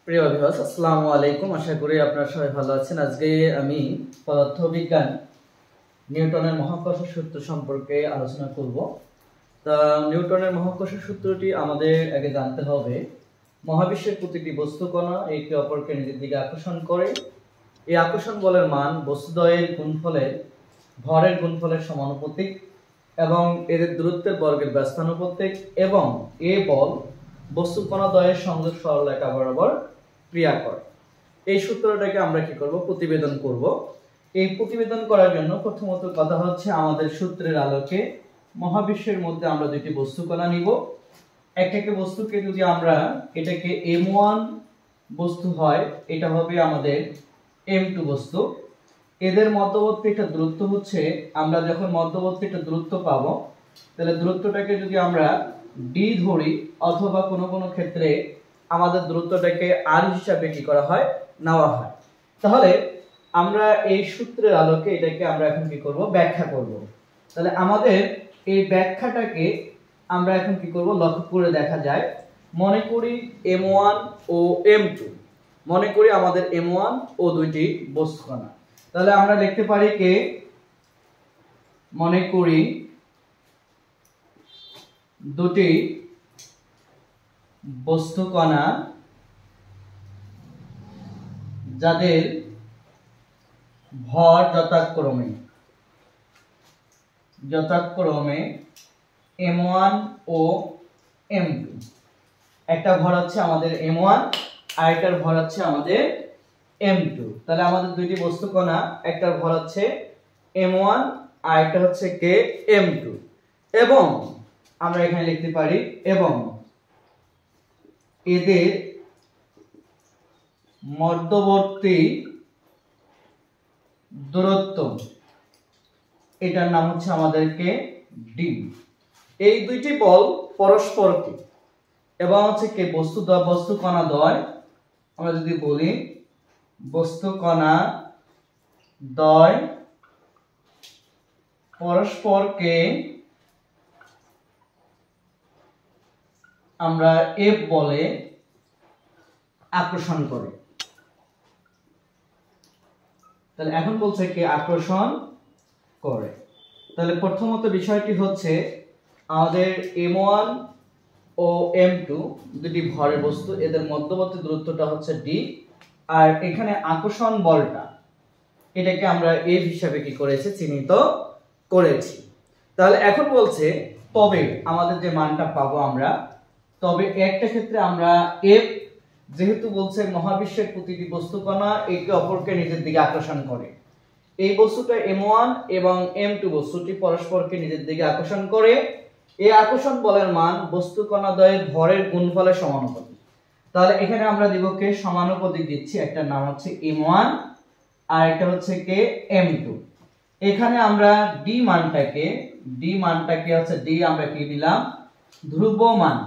প্রিয় ভিউয়ার্স, আসসালামু আলাইকুম। আশা করি আপনারা সবাই ভালো আছেন। আজকে আমি পদার্থবিজ্ঞান নিউটনের মহাকর্ষ সূত্র সম্পর্কে আলোচনা করব। তা নিউটনের মহাকর্ষ সূত্রটি আমাদের আগে জানতে হবে। মহাবিশ্বের প্রতিটি বস্তু কণা একে অপরকে নিজের দিকে আকর্ষণ করে। এই আকর্ষণ বলের মান বস্তুদ্বয়ের গুণফলের ভরের গুণফলের সমানুপাতিক এবং এদের দূরত্বের বর্গের ব্যস্তানুপাতিক, এবং এ বল বস্তু কণা দ্বয়ের সংযোগ সরলরেখা বরাবর ক্রিয়া করে। এই সূত্রটাকে আমরা কি করব, প্রতিবেদন করব। এই প্রতিবেদন করার জন্য প্রথমত কথা হচ্ছে আমাদের সূত্রের আলোকে মহাবিশ্বের মধ্যে আমরা দুটি বস্তু কণা নিব। একটাকে বস্তুকে যদি আমরা এটাকে m1 বস্তু হয়, এটা হবে আমাদের m2 বস্তু। এদের মধ্যবর্তী একটা দূরত্ব হচ্ছে, আমরা যখন মধ্যবর্তী একটা দূরত্ব পাবো, তাহলে দূরত্বটাকে যদি আমরা d ধরি, অথবা কোনো কোনো ক্ষেত্রে আমাদের দূরত্বটাকে r হিসাবে কি করা হয়, নেওয়া হয়। তাহলে আমরা এই সূত্রের আলোকে এটাকে আমরা এখন কি করব, ব্যাখ্যা করব। তাহলে আমাদের এই ব্যাখ্যাটাকে আমরা এখন কি করব, লক্ষ্য করে দেখা যায়। মনে করি m1 ও m2, মনে করি আমাদের m1 ও দুইটি বস্তু কণা। তাহলে আমরা লিখতে পারি কে, মনে করি দুটি বস্তু কণা যাদের ভর যথাক্রমে m1 ও m2। একটা ভর হচ্ছে আমাদের m1, আর একটার ভর হচ্ছে আমাদের m2। তাহলে আমাদের দুইটি বস্তু কণা, একটার ভর হচ্ছে m1 আর একটা হচ্ছে কে m2, এবং আমরা এখানে লিখতে পারি এবং এদের মধ্যবর্তী দূরত্ব, এটার নাম হচ্ছে আমাদেরকে d। এই দুইটি বল পরস্পরকে, এবং হচ্ছে কে বস্তু কণা দ্বয়, আমরা যদি বলি বস্তু কণা দ্বয় পরস্পরকে আমরা F বলে আকর্ষণ করে। তাহলে এখন বলছে কে আকর্ষণ করে। তাহলে প্রথমত বিষয়টি হচ্ছে আমাদের m1 ও m2 দুটি ভরের বস্তু, এদের মধ্যবর্তী দূরত্বটা হচ্ছে d, আর এখানে আকর্ষণ বলটা এটাকে আমরা F হিসাবে কি করেছি, চিহ্নিত করেছি। তাহলে এখন বলছে তবে আমাদের যে মানটা পাবো আমরা, তবে একটা ক্ষেত্রে আমরা F যেহেতু বলছে মহাবিশ্বের প্রতিটি বস্তু কণা একে অপরকে নিজের দিকে আকর্ষণ করে, এই বস্তুটা m1 এবং m2 বস্তুটি পরস্পরকে নিজের দিকে আকর্ষণ করে। এই আকর্ষণ বলের মান বস্তু কণা দ্বয়ের ভরের গুণফলের সমানুপাতিক। তাহলে এখানে আমরা দিব কে সমানুপাতিক দিচ্ছি, একটা নাম হচ্ছে m1 আর একটা হচ্ছে কে m2। এখানে আমরা d মানটাকে হচ্ছে d আমরা কি দিলাম, ধ্রুবমান।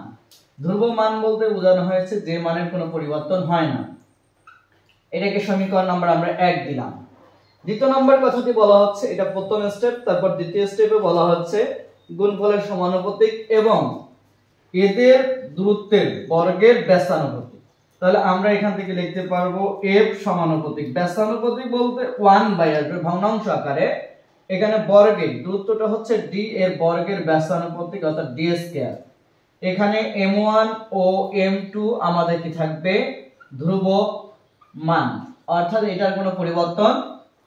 ধ্রুবমান বলতে বোঝানো হয়েছে যে মানের কোনো পরিবর্তন হয় না। এটাকে সমীকরণ নাম্বার আমরা 1 দিলাম। দ্বিতীয় নম্বর কথাটি বলা হচ্ছে, এটা প্রথম স্টেপ। তারপর দ্বিতীয় স্টেপে বলা হচ্ছে গুণফলের সমানুপাতিক এবং এদের দূরত্বের বর্গের ব্যস্তানুপাতিক। তাহলে আমরা এখান থেকে লিখতে পারবো f সমানুপাতিক, ব্যস্তানুপাতিক বলতে 1 আসবে ভগ্নাংশ আকারে। এখানে বর্গের দূরত্বটা হচ্ছে d, এর বর্গের ব্যস্তানুপাতিক অর্থাৎ d স্কয়ার। এখানে m1 ও m2 আমাদের কি থাকবে, ধ্রুব মান, অর্থাৎ এটার কোনো পরিবর্তন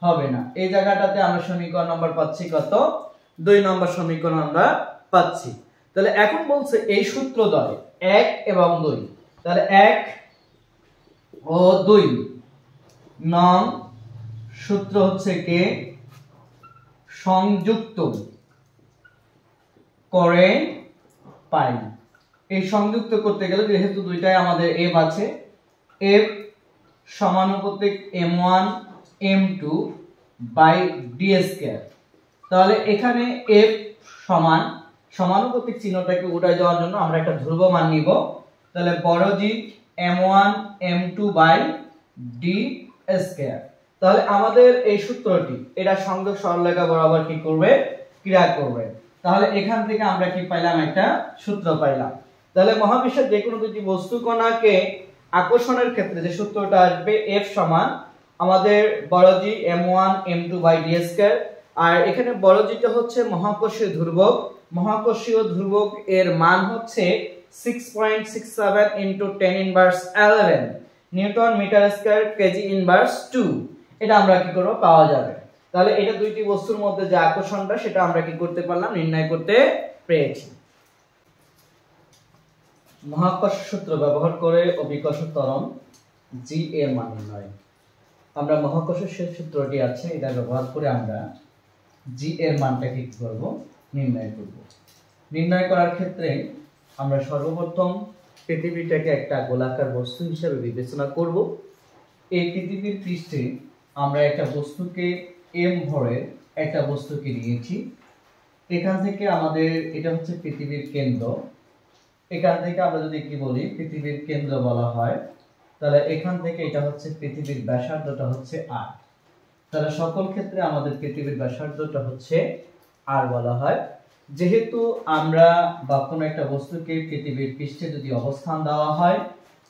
হবে না। এই জায়গাটাতে আমরা সমীকরণ নাম্বার পাচ্ছি কত, 2 নম্বর সমীকরণ আমরা পাচ্ছি। তাহলে এখন বলছে এই সূত্র দ্বয় 1 এবং 2, তাহলে 1 ও 2 নং সূত্র হচ্ছে কে সংযুক্ত করে পাই। এই সংযুক্ত করতে গেলে যেহেতু দুইটাই আমাদের f আছে, f সমানুপাতিক m1 m2 by d square. তাহলে এখানে f সমান সমানুপাতিক চিহ্নটাকে উঠায় যাওয়ার জন্য আমরা একটা ধ্রুবমান নিব। তাহলে বড় G m1 m2 by d square. তাহলে আমাদের এই সূত্রটি এটা সংযোগ সরলরেখা বরাবর কি করবে, ক্রিয়া করবে। তাহলে এখান থেকে আমরা কি পাইলাম, একটা সূত্র পাইলাম। তাহলে মহাবিশ্বের যে কোনো দুটি বস্তু কণাকে আকর্ষণের ক্ষেত্রে যে সূত্রটা আসবে F সমান আমাদের বড় G m1 m2 by d square, আর এখানে বড় জিটা হচ্ছে মহাকর্ষীয় ধ্রুবক। মহাকর্ষীয় ধ্রুবক এর মান হচ্ছে 6.67 * 10 inverse 11 newton metre square KG inverse 2। এটা আমরা কি করব, পাওয়া যাবে। তাহলে এটা দুইটি বস্তুর মধ্যে যে আকর্ষণটা সেটা আমরা কি করতে পারলাম, নির্ণয় করতে পেরেছি। মহাকর্ষ সূত্র ব্যবহার করে অভিকর্ষ ত্বরণ জি এর মান নির্ণয়। আমরা মহাকর্ষের সূত্রটি আছে, এটা ব্যবহার করে আমরা জি এর মানটা কি করব, নির্ণয় করব। নির্ণয় করার ক্ষেত্রে আমরা সর্বপ্রথম পৃথিবীটাকে একটা গোলাকার বস্তু হিসেবে বিবেচনা করব। এই পৃথিবীর পৃষ্ঠে আমরা একটা বস্তুকে m ভরের একটা বস্তুকে নিয়েছি। এখান থেকে আমাদের এটা হচ্ছে পৃথিবীর কেন্দ্র। এখান থেকে আমরা যদি কি বলি পৃথিবীর কেন্দ্র বলা হয়, তাহলে এখান থেকে এটা হচ্ছে পৃথিবীর ব্যাসার্ধটা হচ্ছে r। তাহলে সকল ক্ষেত্রে আমাদের পৃথিবীর ব্যাসার্ধটা হচ্ছে r বলা হয়। যেহেতু আমরা বা কোনো একটা বস্তুকে পৃথিবীর পৃষ্ঠে যদি অবস্থান দেওয়া হয়,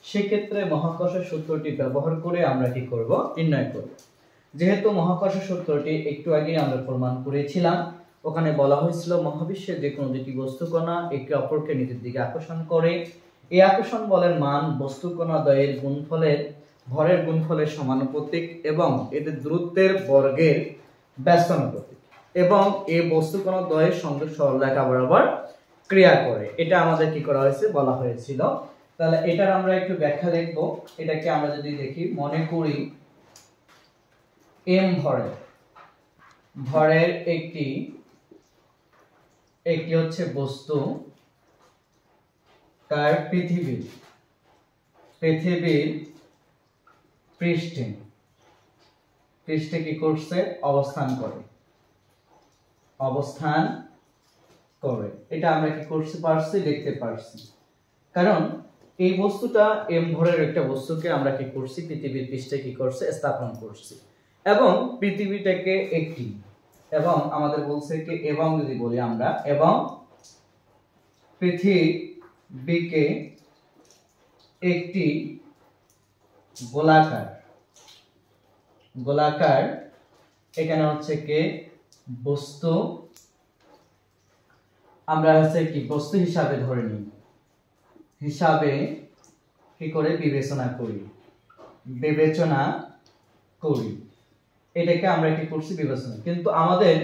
সেক্ষেত্রে মহাকর্ষের সূত্রটি ব্যবহার করে আমরা কি করব, নির্ণয় করব। যেহেতু মহাকর্ষের সূত্রটি একটু আগে আমরা প্রমাণ করেছিলাম, ওখানে বলা হয়েছিল মহাবিশ্বের যে কোনো দুটি বস্তু কণা একে অপরকে নিজের দিকে আকর্ষণ করে। এই আকর্ষণ বলের মান বস্তু কণা দ্বয়ের গুণফলের ভরের গুণফলের সমানুপাতিক এবং এদের দূরত্বের বর্গের ব্যস্তানুপাতিক, এবং এই বস্তু কণা দ্বয়ের সঙ্গে সরলরেখা বরাবর ক্রিয়া করে। এটা আমাদের কি করা হয়েছে, বলা হয়েছিল। তাহলে এটার আমরা একটু ব্যাখ্যা দেখব। এটাকে আমরা যদি দেখি, মনে করি m ভরের একটি হচ্ছে বস্তু তার পৃথিবীর পৃষ্ঠে কি করছে, অবস্থান করে। এটা আমরা কি করতে পারছি, দেখতে পারছি। কারণ এই বস্তুটা m ভরের একটা বস্তুকে আমরা কি করছি, পৃথিবীর পৃষ্ঠে কি করছে, স্থাপন করছি। এবং পৃথিবীটাকে একটি, এবং আমাদের বলছে কি, এবং যদি বলি আমরা, এবং পৃথিবীকে একটি গোলাকার এখানে হচ্ছে কি বস্তু আমরা হচ্ছে কি বস্তু হিসাবে ধরে নিই, হিসাবে কি করে বিবেচনা করি। এটাকে আমরা কি করছি, বিবেচনা। কিন্তু আমাদের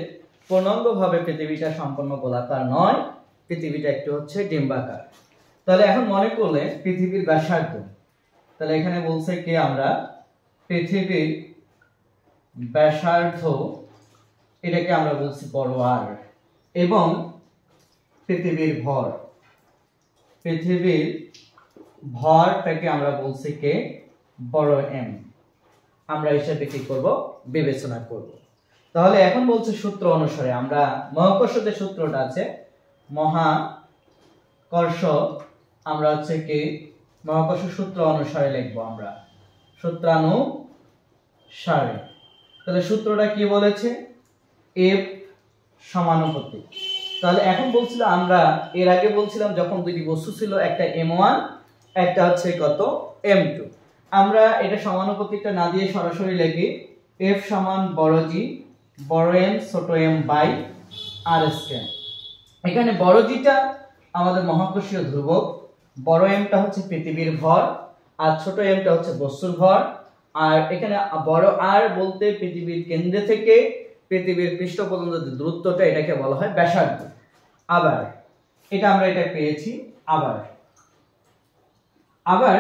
পূর্ণাঙ্গভাবে পৃথিবীটা সম্পূর্ণ গোলাকার নয়, পৃথিবীটা একটু হচ্ছে ডিম্বাকার। তাহলে এখন মনে করলে পৃথিবীর ব্যাসার্ধ, তাহলে এখানে বলছে কি আমরা পৃথিবীর ব্যাসার্ধ, এটাকে আমরা বলছি বড় আর, এবং পৃথিবীর ভরটাকে আমরা বলছি কি বড় এম। আমরা হিসাবে কি করব, বিবেচনা করব। তাহলে এখন বলছে সূত্র অনুসারে আমরা মহাকর্ষ যে সূত্রটা আছে, মহাকর্ষ, আমরা হচ্ছে কি মহাকর্ষ সূত্র অনুসারে লিখবো আমরা, সূত্রানুসারে। তাহলে সূত্রটা কি বলেছে, F সমানুপাতিক। তাহলে এখন বলছিলাম আমরা, এর আগে বলছিলাম যখন দুটি বস্তু ছিল, একটা m1 একটা হচ্ছে কত m2, আমরা এটা সমানুপাতিকটা না দিয়ে সরাসরি লিখি F সমান বড় জি বড় m ছোট m বাই r স্কয়ার। এখানে বড় জিটা আমাদের মহাকর্ষীয় ধ্রুবক, বড় এমটা হচ্ছে পৃথিবীর ভর, আর ছোট এমটা হচ্ছে বস্তুর ভর। আর এখানে বড় আর বলতে পৃথিবীর কেন্দ্র থেকে পৃথিবীর পৃষ্ঠ পর্যন্ত যে দূরত্বটা, এটাকে বলা হয় ব্যাসার্ধ। আবার এটা আমরা এটা পেয়েছি। আবার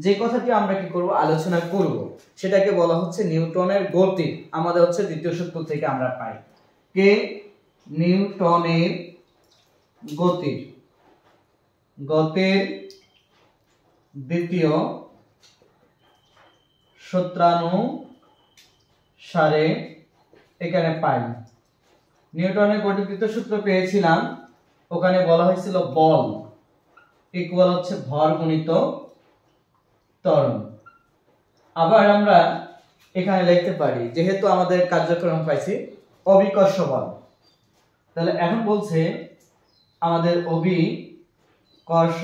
যে কথাটি আমরা কি করব, আলোচনা করব, সেটাকে বলা হচ্ছে নিউটনের গতি। আমাদের হচ্ছে দ্বিতীয় সূত্র থেকে আমরা পাই কে নিউটনের গতির দ্বিতীয় সূত্রানুসারে এখানে পাই। নিউটনের গতির দ্বিতীয় সূত্র পেয়েছিলাম, ওখানে বলা হয়েছিল বল ইকুয়াল হচ্ছে ভর গুণিত ত্বরণ। আবার আমরা এখানে লিখতে পারি, যেহেতু আমাদের কার্যক্রম পাইছি অভিকর্ষ বল, তাহলে এখন বলছে আমাদের অভিকর্ষ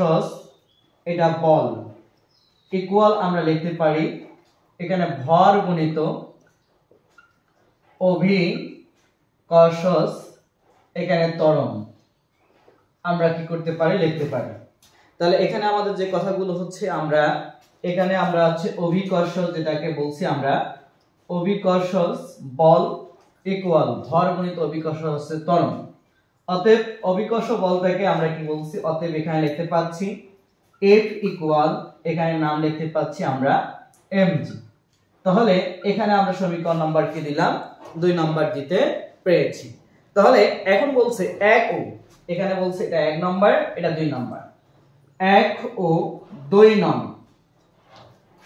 এটা বল ইকুয়াল আমরা লিখতে পারি এখানে ভর গুণিত অভিকর্ষজ এখানে ত্বরণ আমরা কি করতে পারি লিখতে পারি। তাহলে এখানে আমাদের যে কথাগুলো হচ্ছে আমরা এখানে আমরা হচ্ছে অভিকর্ষজ যেটাকে বলছি আমরা অভিকর্ষজ বল ইকুয়াল ভর গুণিত অভিকর্ষজ হচ্ছে ত্বরণ। অতএব অভিকর্ষ বলটাকে আমরা কি বলছি, অতএব এখানে লিখতে পাচ্ছি F ইকুয়াল এখানে নাম লিখতে পাচ্ছি আমরা mg। তাহলে এখানে আমরা সমীকরণ নাম্বার কি দিলাম 2 নাম্বার দিতে পেরেছি। তাহলে এখন বলছে 1 ও এখানে বলছে এটা 1 নাম্বার এটা 2 নাম্বার 1 ও 2 নং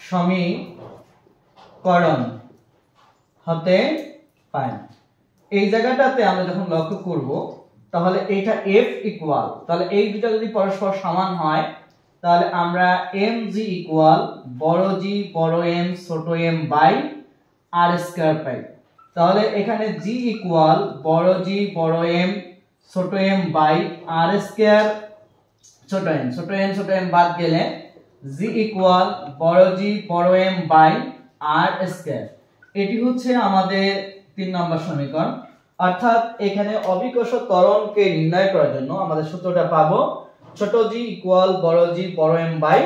সমীকরণ হতে পায়। এই জায়গাটাতে আমরা যখন লক্ষ্য করব তাহলে এটা F ইকুয়াল, তাহলে এই দুটো যদি পরস্পর সমান হয় তাহলে আমরা mg ইকুয়াল বড় g বড় m ছোট m বাই r স্কয়ার পাই। তাহলে এখানে g ইকুয়াল বড় g বড় m ছোট m বাই r স্কয়ার ছোট m বাদ গেলে g ইকুয়াল বড় g বড় m বাই r স্কয়ার। এটি হচ্ছে আমাদের 3 নম্বর সমীকরণ। অর্থাৎ এখানে অভিকর্ষ ত্বরণকে নির্ণয় করার জন্য আমাদের সূত্রটা পাবো ছোট g ইকুয়াল বড় g বড় m বাই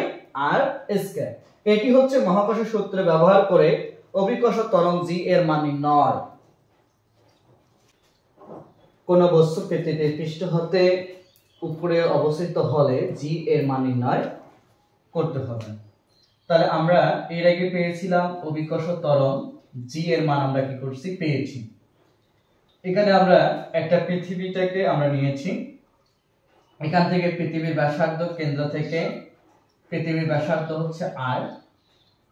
r স্কয়ার। এটি হচ্ছে মহাকর্ষ সূত্র ব্যবহার করে অভিকর্ষ ত্বরণ g এর মান নির্ণয়। কোন বস্তু পৃথিবীর পৃষ্ঠ হতে উপরে অবস্থিত হলে g এর মান নির্ণয় করতে হবে। তাহলে আমরা এর আগে পেয়েছিলাম অভিকর্ষ ত্বরণ g এর মান আমরা কি করছি পেয়েছি। এখানে আমরা একটা পৃথিবীটাকে আমরা নিয়েছি, এখান থেকে পৃথিবীর ব্যাসার্ধ কেন্দ্র থেকে পৃথিবীর ব্যাসার্ধ হচ্ছে r।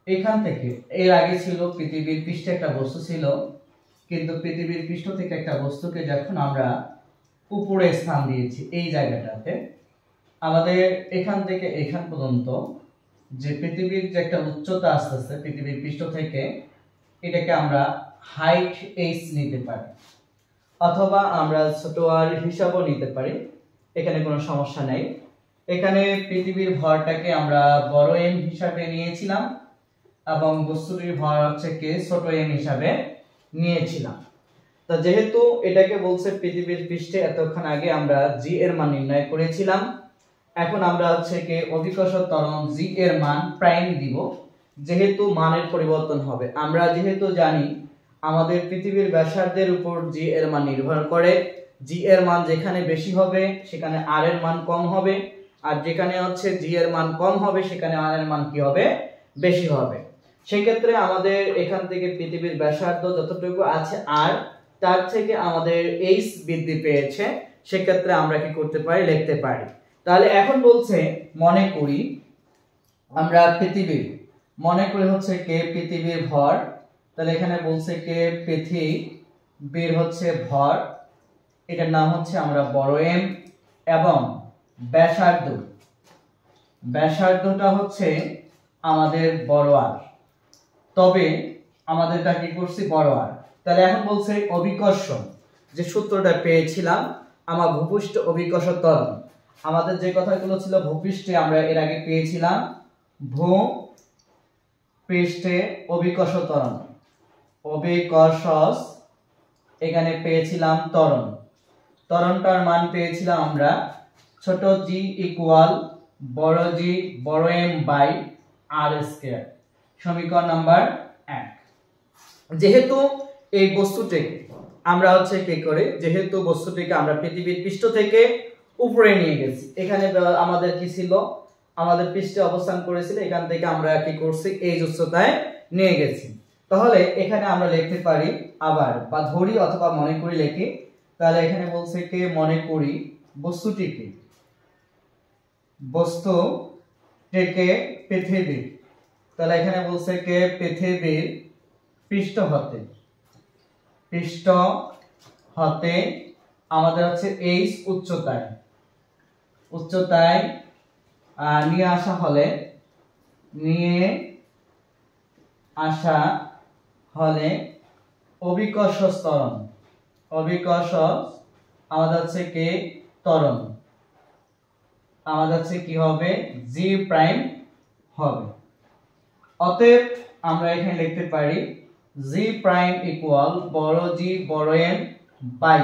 এখান থেকে এর আগে ছিল পৃথিবীর পৃষ্ঠে একটা বস্তু ছিল, কিন্তু পৃথিবীর পৃষ্ঠ থেকে একটা বস্তুকে যখন আমরা উপরে স্থান দিয়েছি এই জায়গাটাতে আমাদের এখান থেকে এখান পর্যন্ত যে পৃথিবীর যে একটা উচ্চতা আসতেছে পৃথিবীর পৃষ্ঠ থেকে এটাকে আমরা হাইট h নিতে পারি, অথবা আমরা ছোট r হিসাবও নিতে পারি, এখানে কোনো সমস্যা নেই। এখানে পৃথিবীর ভরটাকে আমরা বড় m হিসাবে নিয়েছিলাম এবং বস্তুটির ভর হচ্ছে কে ছোট m হিসাবে নিয়েছিলাম। তো যেহেতু এটাকে বলছে পৃথিবীর পৃষ্ঠে এতক্ষণ আগে আমরা g এর মান নির্ণয় করেছিলাম, এখন আমরা হচ্ছে কে অভিকর্ষ ত্বরণ g এর মান প্রাইম দিব, যেহেতু মানের পরিবর্তন হবে। আমরা যেহেতু জানি আমাদের পৃথিবীর ব্যাসার্ধের উপর g এর মান নির্ভর করে, g এর মান যেখানে বেশি হবে সেখানে r এর মান কম হবে, আর যেখানে হচ্ছে g এর মান কম হবে সেখানে r এর মান কি হবে বেশি হবে। সেই ক্ষেত্রে আমাদের এখান থেকে পৃথিবীর ব্যাসার্ধ যতটুকু আছে r তার থেকে আমাদের h বৃদ্ধি পেয়েছে, সেই ক্ষেত্রে আমরা কি করতে পারি লিখতে পারি। তাহলে এখন বলছে মনে করি আমরা পৃথিবীর মনে করি হচ্ছে কে পৃথিবীর ভর, তাহলে এখানে বলছে কে পৃথিবীর হচ্ছে ভর, এটার নাম হচ্ছে আমরা বড় m, এবং ব্যাসার্ধটা হচ্ছে আমাদের বড় r, তবে আমাদেরটা কি করছি বড় r। তাহলে এখন বলছে অভিকর্ষ যে সূত্রটা পেয়েছিলাম আমার ভূপৃষ্ঠ অভিকর্ষ ত্বরণ, আমাদের যে কথাগুলো ছিল ভূপৃষ্ঠে আমরা এর আগে পেয়েছিলাম ভূপৃষ্ঠে অভিকর্ষ ত্বরণ অভিকর্ষজ, এখানে পেয়েছিলাম ত্বরণ, ত্বরণটার মান পেয়েছিলাম আমরা ছোট g ইকুয়াল বড় g বড় m বাই r স্কয়ার। সমীকরণ নাম্বার 1। যেহেতু এই বস্তুটিকে আমরা হচ্ছে কি করে, যেহেতু বস্তুটিকে আমরা পৃথিবীর পৃষ্ঠ থেকে উপরে নিয়ে গেছি, এখানে আমাদের কি ছিল আমাদের পৃষ্ঠে অবস্থান করেছিল, এখান থেকে আমরা কি করছি এই উচ্চতায় নিয়ে গেছি। তাহলে এখানে আমরা লিখতে পারি আবার বা ধরি অথবা মনে করি লিখি। তাহলে এখানে বলছে কে মনে করি বস্তুটিকে পৃথিবী, তাহলে এখানে বলছে কে পৃথিবীর পৃষ্ঠ হতে আমাদের হচ্ছে h উচ্চতায় নিয়ে আসা হলে অভিকর্ষ ত্বরণ আমাদের হচ্ছে কে ত্বরণ আমাদের হচ্ছে কি হবে g প্রাইম হবে। অতএব আমরা এখানে লিখতে পারি g প্রাইম ইকুয়াল বড় g বড় m বাই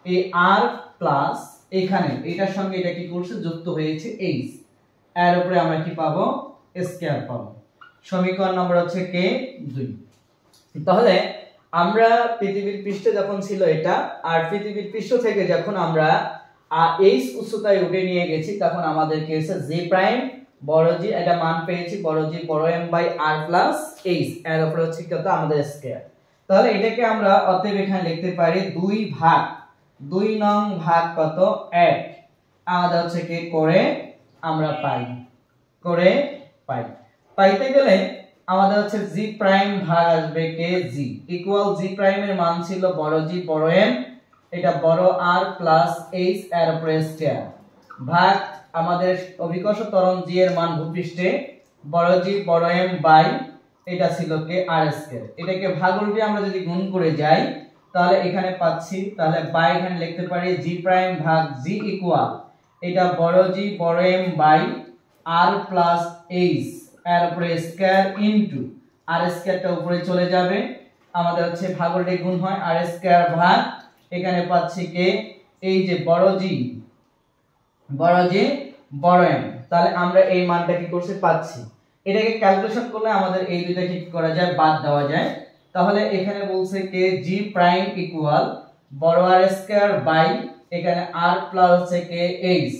এই r প্লাস এখানে এটার সঙ্গে এটা কি করছে যুক্ত হয়েছে h, এর উপরে আমরা কি পাবো স্কয়ার পাবো। সমীকরণ নম্বর হচ্ছে কে 2। তাহলে আমরা পৃথিবীর পৃষ্ঠে যখন ছিল এটা, আর পৃথিবীর পৃষ্ঠ থেকে যখন আমরা h উচ্চতায় উঠে নিয়ে গেছি তখন আমাদের কি হয়েছে g প্রাইম বড় জি এটা মান পেয়েছি বড় জি বড় m by r plus h, এর উপরে হচ্ছে কত আমাদের স্কয়ার। তাহলে এটাকে আমরা অতএব এখানে লিখতে পারি 2 ভাগ 2 নং ভাগ কত 1 আমাদের হচ্ছে কি করে আমরা পাইতে গেলে আমাদের হচ্ছে g প্রাইম ভাগ আসবে কে g ইকুয়াল g প্রাইম এর মান ছিল বড় জি বড় m এটা বড় r প্লাস h এর উপরে স্কয়ার ভাগ আমাদের অভিকর্ষ ত্বরণ g এর মান ভূপৃষ্ঠে বড় জি বড় m বাই এটা ছিল কে r স্কয়ার। এটাকে ভাগ উল্টে আমরা যদি গুণ করে যাই তাহলে এখানে পাচ্ছি, তাহলে বাই এখানে লিখতে পারি g প্রাইম ভাগ g ইকুয়াল এটা বড় জি বড় m by r plus h এর উপরে স্কয়ার ইনটু r স্কয়ারটা উপরে চলে যাবে, আমাদের হচ্ছে ভাগ উল্টে গুণ হয় r স্কয়ার ভাগ এখানে পাচ্ছি কে এই যে বড় জি বড় m, তাহলে আমরা এই মানটা কি করছি পাচ্ছি। এটাকে ক্যালকুলেশন করলে আমাদের এই দুইটা কি করা যায় বাদ দেওয়া যায়। তাহলে এখানে বলছে কে g প্রাইম ইকুয়াল বড় r স্কয়ার বাই এখানে r প্লাস হচ্ছে কে h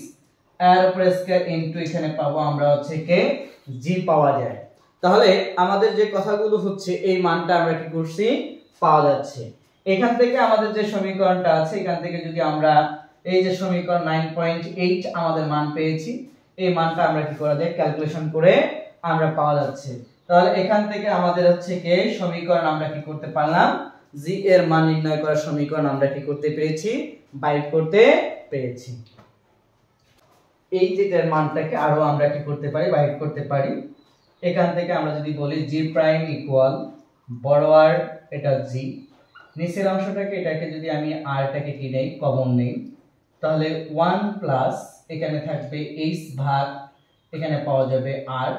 এর উপরে স্কয়ার ইনটু এখানে পাবো আমরা হচ্ছে কে g পাওয়া যায়। তাহলে আমাদের যে কথাগুলো হচ্ছে এই মানটা আমরা কি করছি পাওয়া যাচ্ছে। এখান থেকে আমাদের যে সমীকরণটা আছে এখান থেকে যদি আমরা এই যে সমীকরণ 9.8 আমাদের মান পেয়েছি, এই মানটা আমরা কি করা যায় ক্যালকুলেশন করে আমরা পাওয়া যাচ্ছে। তাহলে এখান থেকে আমাদের হচ্ছে কে সমীকরণ আমরা কি করতে পারলাম g এর মান নির্ণয় করার সমীকরণ আমরা কি করতে পেরেছি বাইর করতে পেরেছি। এই যে এর মানটাকে আরো আমরা কি করতে পারি বাইর করতে পারি। এখান থেকে আমরা যদি বলি g প্রাইম ইকুয়াল বড় r এটা g, নিচের অংশটাকে এটাকে যদি আমি r টাকে কি নেই কমন নেই তাহলে 1 প্লাস এখানে থাকবে h ভাগ এখানে পাওয়া যাবে r,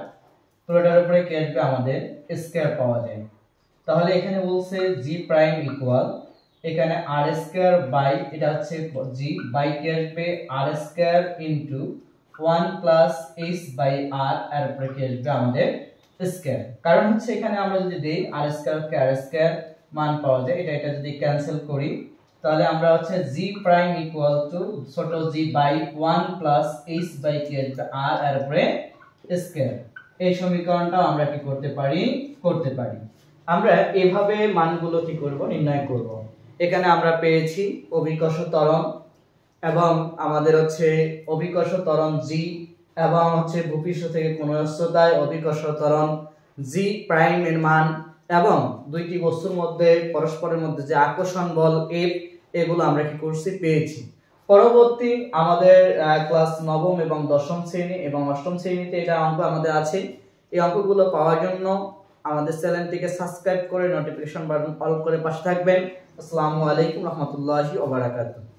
পুরোটার উপরে কি আসবে আমাদের স্কয়ার পাওয়া যায়। তাহলে এখানে বলছে g প্রাইম ইকুয়াল এখানে r স্কয়ার বাই এটা হচ্ছে g বাই কি আসবে r square into 1 plus h by r এর উপরে কি আসবে আমাদের স্কয়ার। কারণ হচ্ছে এখানে আমরা যদি দেই r স্কয়ার কে r স্কয়ার মান পাওয়া যায়, এটা যদি ক্যান্সেল করি তাহলে আমরা হচ্ছে g প্রাইম ইকুয়াল টু ছোট g by 1 plus h by কি আসবে r এর উপরে স্কয়ার। এই সমীকরণটা আমরা কি করতে পারি আমরা এভাবে মানগুলো কি করব নির্ণয় করব। এখানে আমরা পেয়েছি অভিকর্ষ ত্বরণ এবং আমাদের হচ্ছে অভিকর্ষ ত্বরণ g এবং হচ্ছে ভূপৃষ্ঠ থেকে কোন উচ্চতায় অভিকর্ষ ত্বরণ g প্রাইম এর মান এবং দুইটি বস্তুর মধ্যে পরস্পরের মধ্যে যে আকর্ষণ বল F এগুলো আমরা কি করছি পেয়েছি। পরবর্তী আমাদের ক্লাস নবম এবং দশম শ্রেণী এবং অষ্টম শ্রেণীতে এটা অঙ্ক আমাদের আছে। এই অঙ্কগুলো পাওয়ার জন্য আমাদের চ্যানেলটিকে সাবস্ক্রাইব করে নোটিফিকেশন বাটন অল করে পাশে থাকবেন। আসসালামু আলাইকুম রহমতুল্লাহি ওয়া বারাকাতুহু।